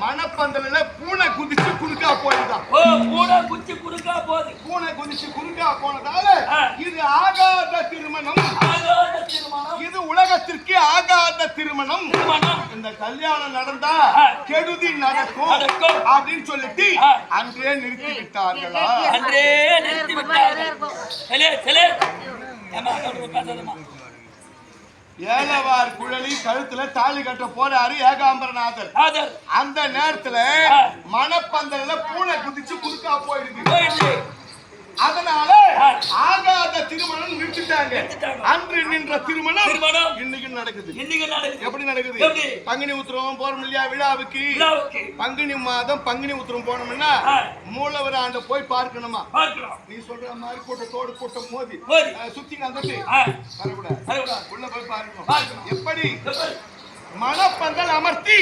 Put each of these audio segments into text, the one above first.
மணப்பந்தல பூனை குதிச்சு குறுக்கா போயிட்டான். பூனை குதிச்சு குறுக்கா போகுது. பூனை குதிச்சு குறுக்கா போனதால இது ஆகாத திருமணம். இது உலகத்திற்கு ஆகாத திருமணம். இந்த கல்யாணம் நடந்தா கெடுதி நடக்கும் அப்படின்னு சொல்லிட்டு அன்றே நிறுத்தி விட்டார்களா? அன்றே நிறுத்தி விட்டார்கள். ஏலவார் குழலி கழுத்துல தாலி கட்ட போறாரு ஏகாம்பரநாதர். அந்த நேரத்துல மணப்பந்தல பூனை குதிச்சு குறுக்கா போயிடுது. அதனால ஆகாத திருமணம் நிறுத்திட்டாங்க. அன்று நின்ற திருமணம் இன்னைக்கு நடக்குது. எப்படி நடக்குது? பங்குனி உத்திரம் போறோம் இல்லையா விழாவுக்கு? பங்குனி மாதம் பங்குனி உத்திரம் போனோம்னா மூலவர் ஆண்டு போய் பார்க்கணுமா? நீ சொல்ற மாதிரி கூட்டத்தோடு கூட்டம் மோதி சுத்தி வந்துட்டு உள்ள போய் பார்க்கணும். எப்படி மணப்பந்தல் அமர்த்தி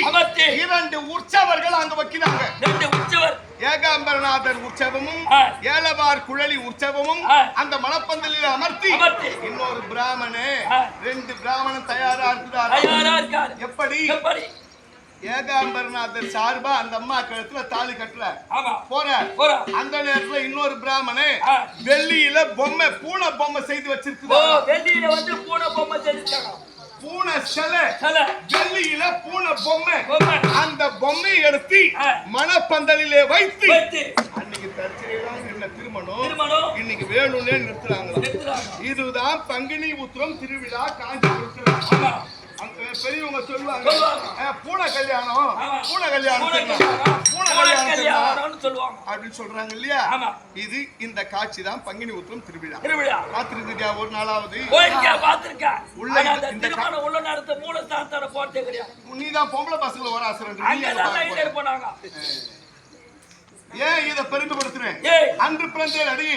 இரண்டு உற்சவர்கள் அங்க வைக்கிறாங்க. ஏகாம்பரநாதர் உற்சவமும் ஏலவார் குழலி உற்சவமும் அந்த மணப்பந்தலில் அமர்த்தி இன்னொரு பிராமணே ரெண்டு பிராமணன் தயாரா இருக்கிறார். எப்படி? ஏகாம்பரநாதர் சார்பா அந்த அம்மா கழுத்துல தாலி கட்டல போற அந்த நேரத்துல இன்னொரு பிராமணே வெள்ளியில பொம்மை பூனை பொம்மை செய்து வச்சிருக்கு. பூனை சிலை வெள்ளியில பூனை பொம்மை அந்த பொம்மையை எடுத்து மணப்பந்தலிலே வைத்து அன்னைக்கு தற்செயலாக என்ன திருமணம் இன்னைக்கு வேணும்னே நிறுத்துறாங்க. இதுதான் பங்குனி உத்திரம் திருவிழா காஞ்சிபுரத்தில். பெரியவங்க சொல்லுவாங்க பூனை கல்யாணம் சொல்லுவாங்க அப்படின்னு சொல்றாங்க இல்லையா? இது இந்த காட்சி தான் பங்குனி உத்திரம் திருவிழா. பார்த்திருக்கியா ஒரு நாளாவது? நீதான் பொம்பளை பசங்களை ஒரு ஆசிரியர் ஏன் இதை பெருமைப்படுத்துறேன்? அன்று பிறந்த அடி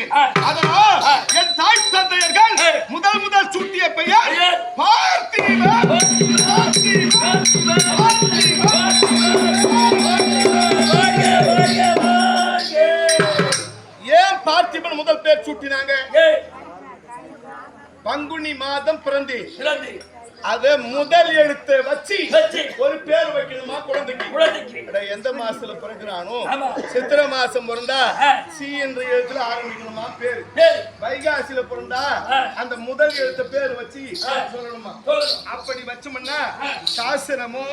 அதனால் என் தாய் தந்தையர்கள் முதல் சூட்டிய பெயர் பார்த்திபன். ஏன் பார்த்திபன் முதல் பேர் சூட்டினாங்க? பங்குனி மாதம் பிறந்து அத முதல் எழுத்து வச்சு ஒரு பேர் வைக்கணுமா குழந்தைக்கு? எந்த மாசத்துல பிறகுறானோ சித்திரை மாசம் பிறந்தா சி என்ற எழுத்துல ஆரம்பிக்கணுமா பேரு. வைகாசியில பிறந்தா அந்த முதல் எழுத்த பேர் வச்சு சொல்லணுமா? அப்படி வச்சோம்னா சாஸ்திரமோ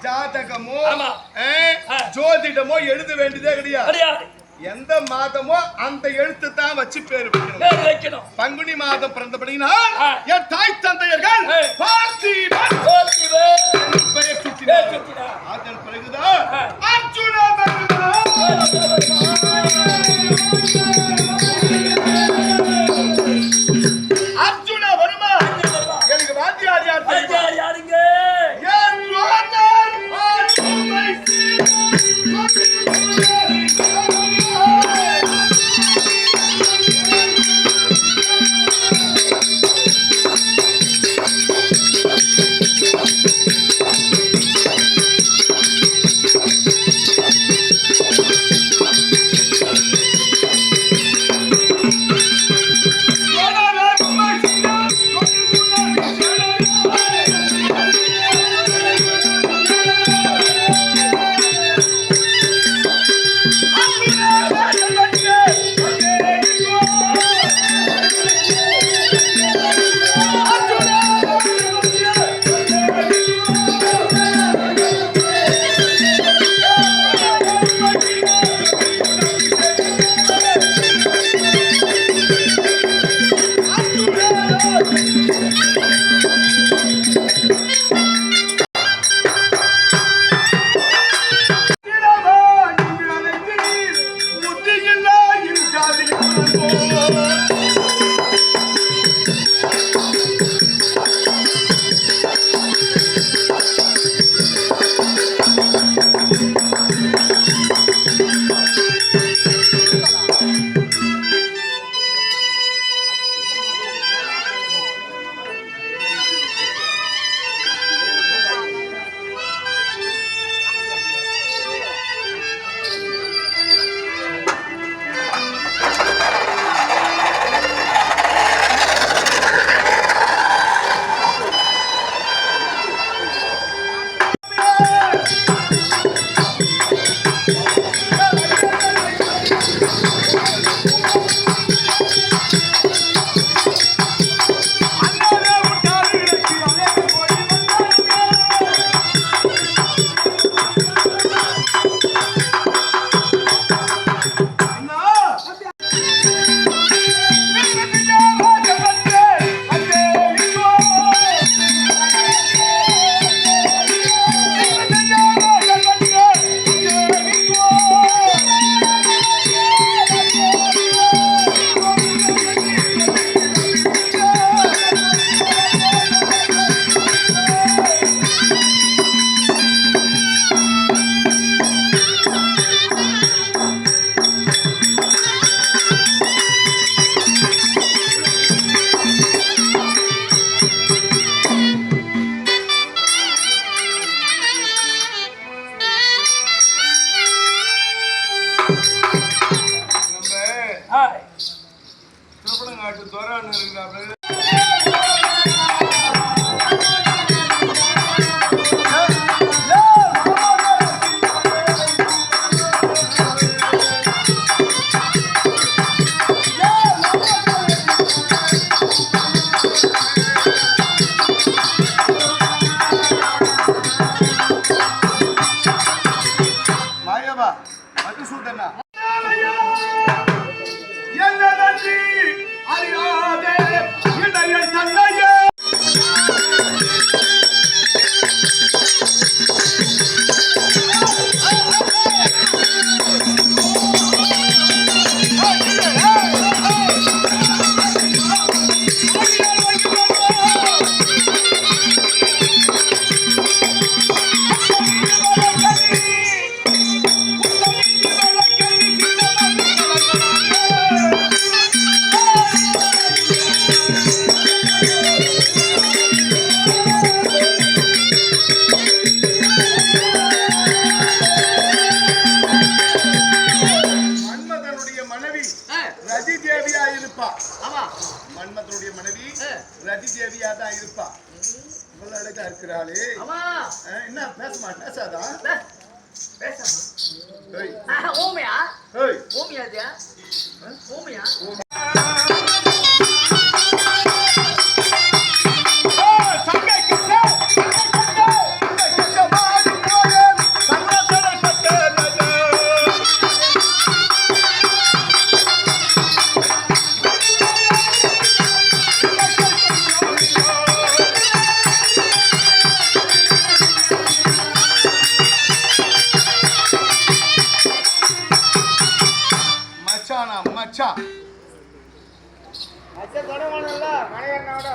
ஜாதகமோ ஜோதிடமோ எழுத வேண்டியதே கிடையாது. எந்த மாதமோ அந்த எழுத்து தான் வச்சு பேர் வைக்கணும். பங்குனி மாதம் பிறந்தபடினா என் தாய் தந்தையர்கள் பெயர் சுட்டினார். அதன் பிறகுதான் அர்ஜுனா அர்ஜுனா வருமா? எனக்கு வாத்தியார் யாருங்க? நம்ம ஆ, திருப்பனங்காட்டு தோரான்னு இருக்கிறாரு. மாயவா அது சூட்டனா என்ன நன்றி அறியாதே இடைய தன்னையே மன்மதனுடைய மனைவி ரதி தேவியா இருப்பா. ஆமா மன்மதனுடைய மனைவி ரதி தேவியா தான் இருப்பா. இவ்வளவு அழகா இருக்கிறாளே. ஆமா என்ன பேசாதா? பேசாமா ஏய், ஊமையா ஏய், ஊமையா இது ஊமையா மச்சானா மச்சான் அச்ச தொடமானல்ல மணிகண்ணோட